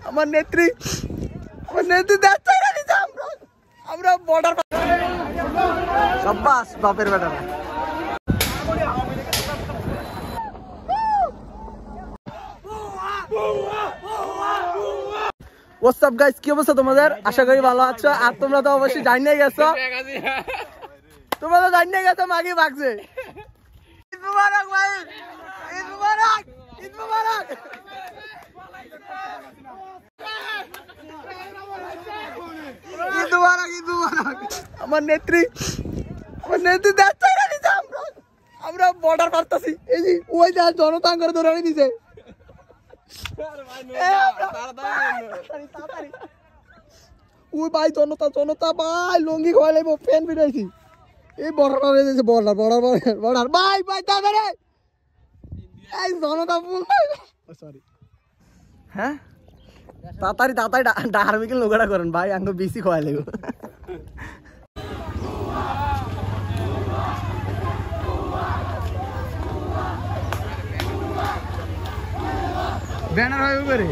আমার নেত্রী দেখতে গেছে আমরা বর্ডার সাব্বাস বাপের বেটারা। What's up guys, কি অবস্থা তোমাদের? আশা করি ভালো আছো। আর তোমরা তো অবশ্যই জানিয়ে গেছো, তোমরা তো জানিয়ে গেছো মাগি ভাগছে। ঈদ মুবারক ভাই, ঈদ মুবারক, ঈদ মুবারক। ঈদ মুবারক, ঈদ মুবারক। আমার নেত্রী দেখতে গেছে আমরা বর্ডার পারতাছি। এই যে ওই যা জনতা করে ধরে নিছে। ওই ভাই জনতা ভাই লঙ্গি খোয়া লাগবো, ফ্যান ফিটাইছি। এই বর্ডার ভাই তাড়াতাড়ি এই জনতা সরি হ্যাঁ তাড়াতাড়ি ডাহারমিকে লোকটা করেন ভাই, আঙ্গ বেশি খোয়া লাগবো। ব্যানার হয় উপরে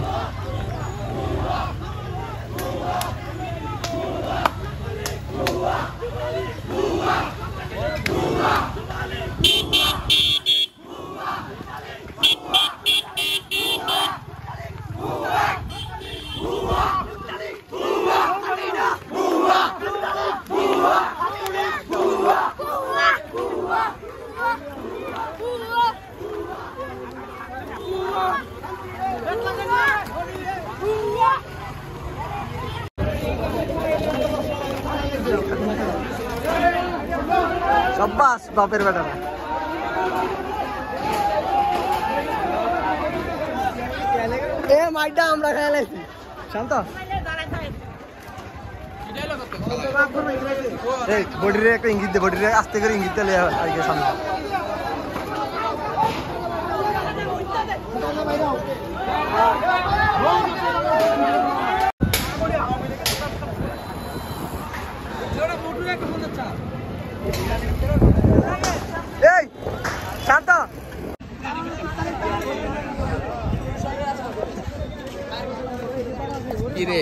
সাব্বাস বাপের বেটারা। এ মাইটা আমরা খেয়ে লাইছি শান্ত বডিরে একটা ইঙ্গিত দে, বডিরে আস্তে করে ইঙ্গিত দিলে আগে সামনে। এই শান্ত কি রে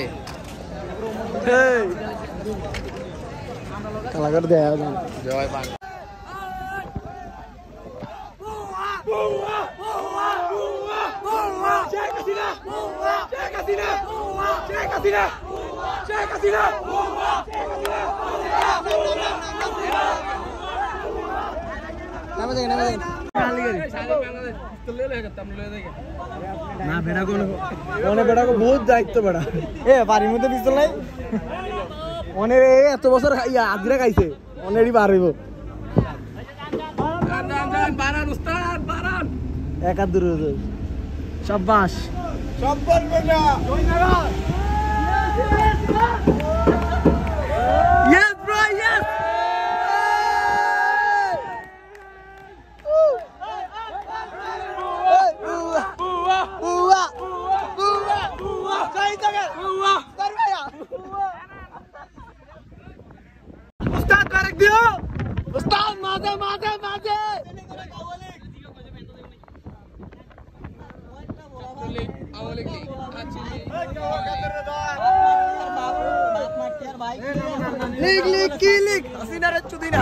খেলা করে দেয় জয় বাংলা। বহুত দায়িত্ব বেড়া এ বাড়ির মধ্যে পিস্তল নাই অনেক এত বছর আজরে খাইছে অনেরই বার হইব এক আর দূর সাব্বাস Yes bro, yes. उस्ताद बैरक दियो उस्ताद माजे লিক হাসিনা রে চুদিনা